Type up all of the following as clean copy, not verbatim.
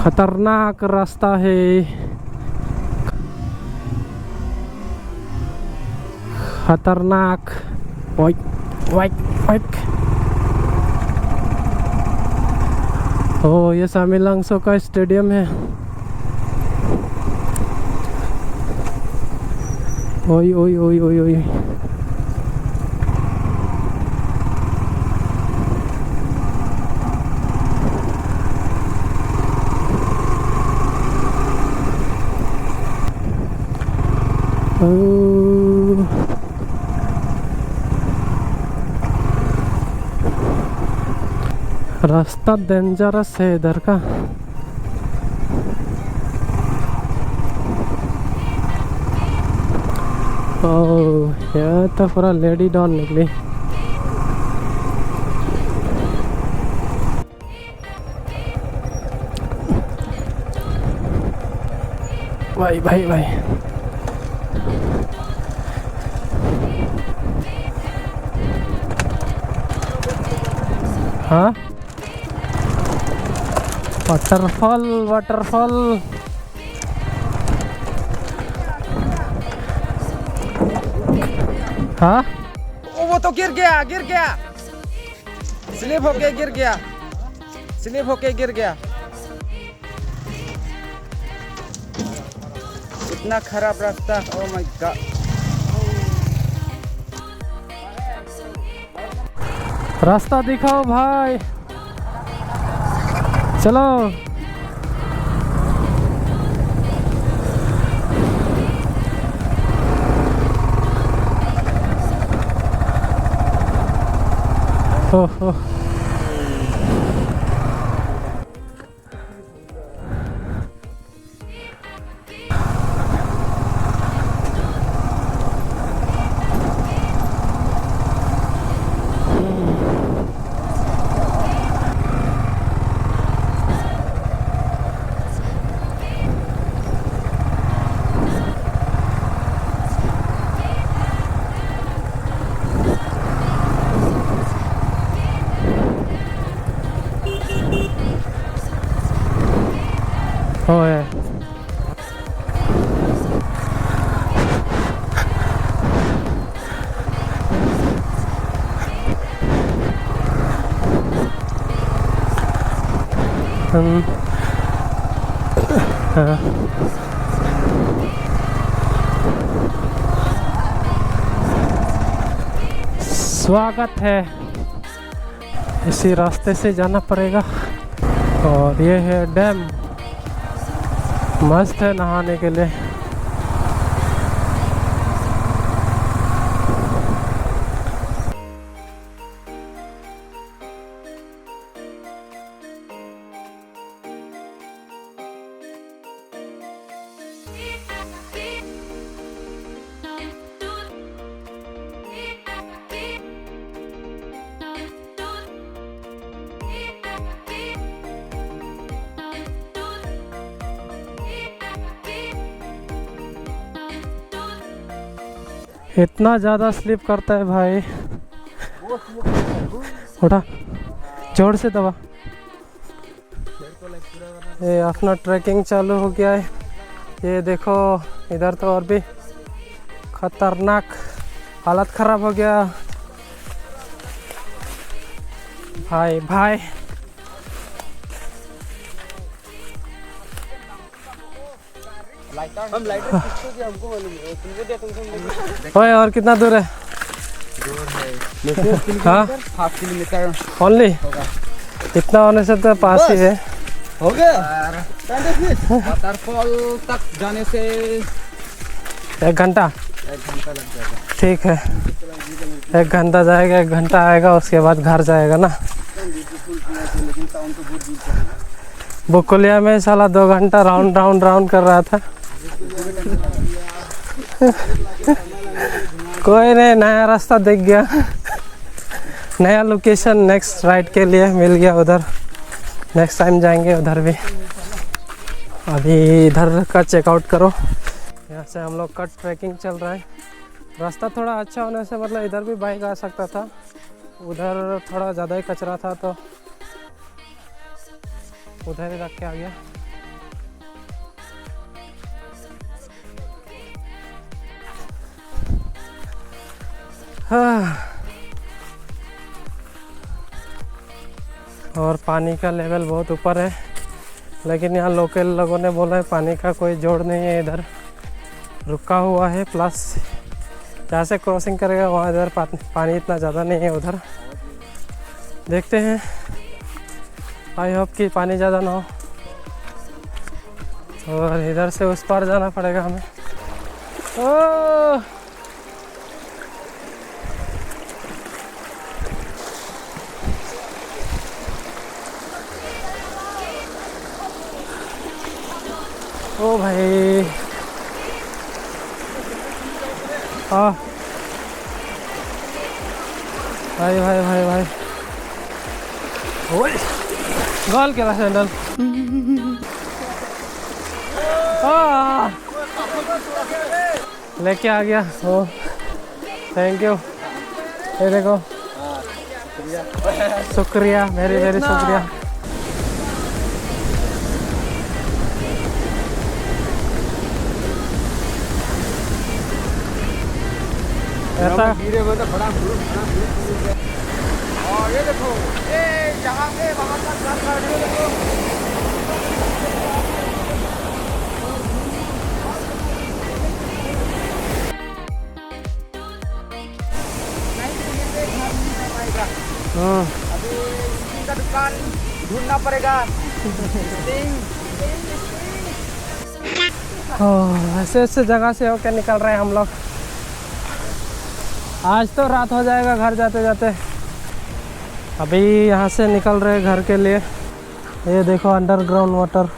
खतरनाक रास्ता है, खतरनाक। वाइक वाइक वाइक। ओ, ये सामिलांगसो का स्टेडियम है। ओई ओई ओई ओई ओई। रास्ता डेंजरस है इधर का। ओह, यह तो पूरा लेडी डॉन निकली। भाई भाई भाई। हाँ, वाटरफॉल वाटरफॉल। हाँ, वो तो गिर गया, गिर गया, स्लिप होके गिर गया, स्लिप होके गिर गया। इतना खराब रास्ता, ओह माय गॉड। रास्ता दिखाओ भाई, चलो। ओह, ओए। हाँ। स्वागत है, इसी रास्ते से जाना पड़ेगा। और ये है डैम, मस्त है नहाने के लिए। इतना ज़्यादा स्लिप करता है भाई। उठा, जोर से दबा। ये अपना ट्रैकिंग चालू हो गया है। ये देखो, इधर तो और भी खतरनाक, हालत ख़राब हो गया भाई भाई। हम लाइटर किसको दिया, हमको मालूम है, तुमको दिया, तुमको। ओए, और कितना दूर है? दूर है हाँ, 1/2 किलोमीटर ओनली। इतना होने से तो पास ही है। हो गया। वाटरफॉल तक जाने से 1 घंटा। 1 घंटा लग जाएगा। ठीक है, 1 घंटा जाएगा, 1 घंटा आएगा, उसके बाद घर जाएगा ना। लेकिन टाउन तो बहुत दूर पड़ेगा। बुकुलिया में साला 2 घंटा राउंड राउंड राउंड कर रहा था। कोई नहीं, नया रास्ता दिख गया, नया लोकेशन नेक्स्ट राइड के लिए मिल गया उधर। नेक्स्ट टाइम जाएंगे उधर भी। अभी इधर का चेकआउट करो। यहाँ से हम लोग का ट्रैकिंग चल रहा है। रास्ता थोड़ा अच्छा होने से मतलब इधर भी बाइक आ सकता था, उधर थोड़ा ज़्यादा ही कचरा था तो उधर ही रख के आ गया। और पानी का लेवल बहुत ऊपर है, लेकिन यहाँ लोकल लोगों ने बोला है पानी का कोई जोड़ नहीं है, इधर रुका हुआ है। प्लस जहाँ से क्रॉसिंग करेगा वहाँ इधर पानी इतना ज़्यादा नहीं है उधर। देखते हैं, आई होप कि पानी ज़्यादा ना हो। और इधर से उस पार जाना पड़ेगा हमें। ओ भाई, हाँ भाई भाई भाई भाई, ओए गॉल केला सैंडल। लेके आ गया। ओ थैंक यू। ये देखो, शुक्रिया, वेरी वेरी शुक्रिया। ऐसा और ये देखो, ये यहाँ से वहाँ तक देखो। अभी स्टिंग का दुकान ढूंढना पड़ेगा। ऐसे ऐसे जगह से होकर निकल रहे हैं हम लोग। आज तो रात हो जाएगा घर जाते जाते। अभी यहाँ से निकल रहे हैं घर के लिए। ये देखो अंडरग्राउंड वाटर,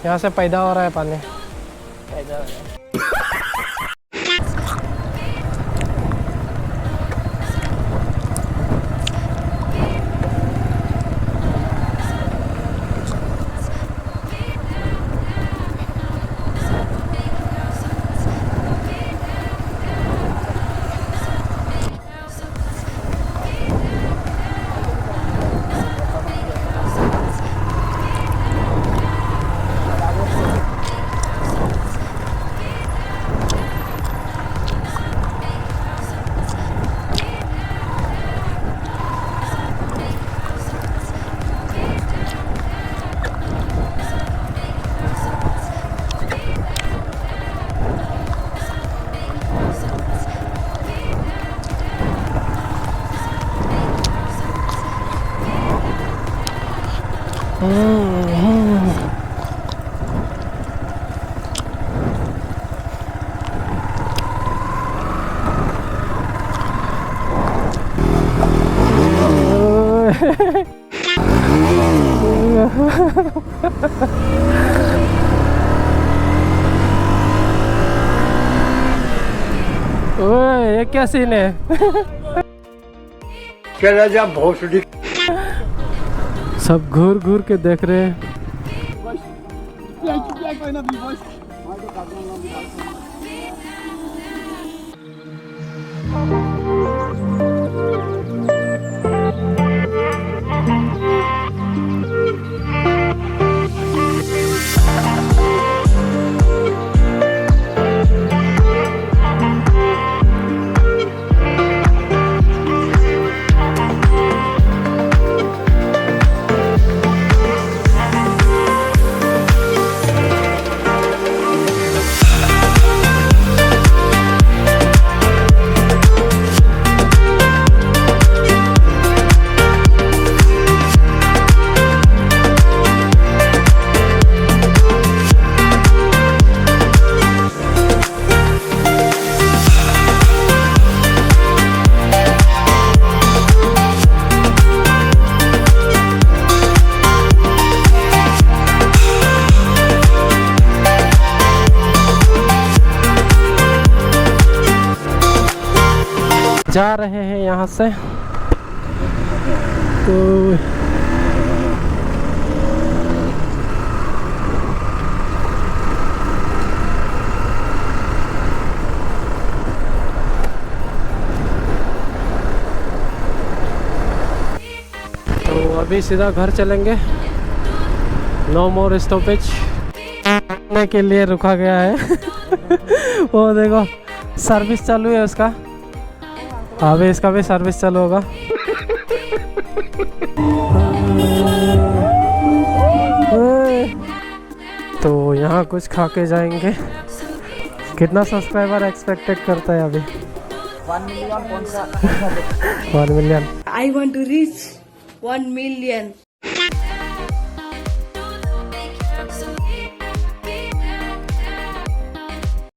यहाँ से पैदा हो रहा है पानी। ओए ये क्या सीन है? भोसड़ी सब घूर घूर के देख रहे हैं। जा रहे हैं यहाँ से तो अभी सीधा घर चलेंगे। नो मोर स्टॉपेज के लिए रुका गया है। वो देखो सर्विस चालू है उसका, अभी इसका भी सर्विस चालू होगा। तो यहाँ कुछ खा के जाएंगे। कितना सब्सक्राइबर एक्सपेक्टेड करता है अभी? 1 million कौन सा 1 million. I want to reach 1 million.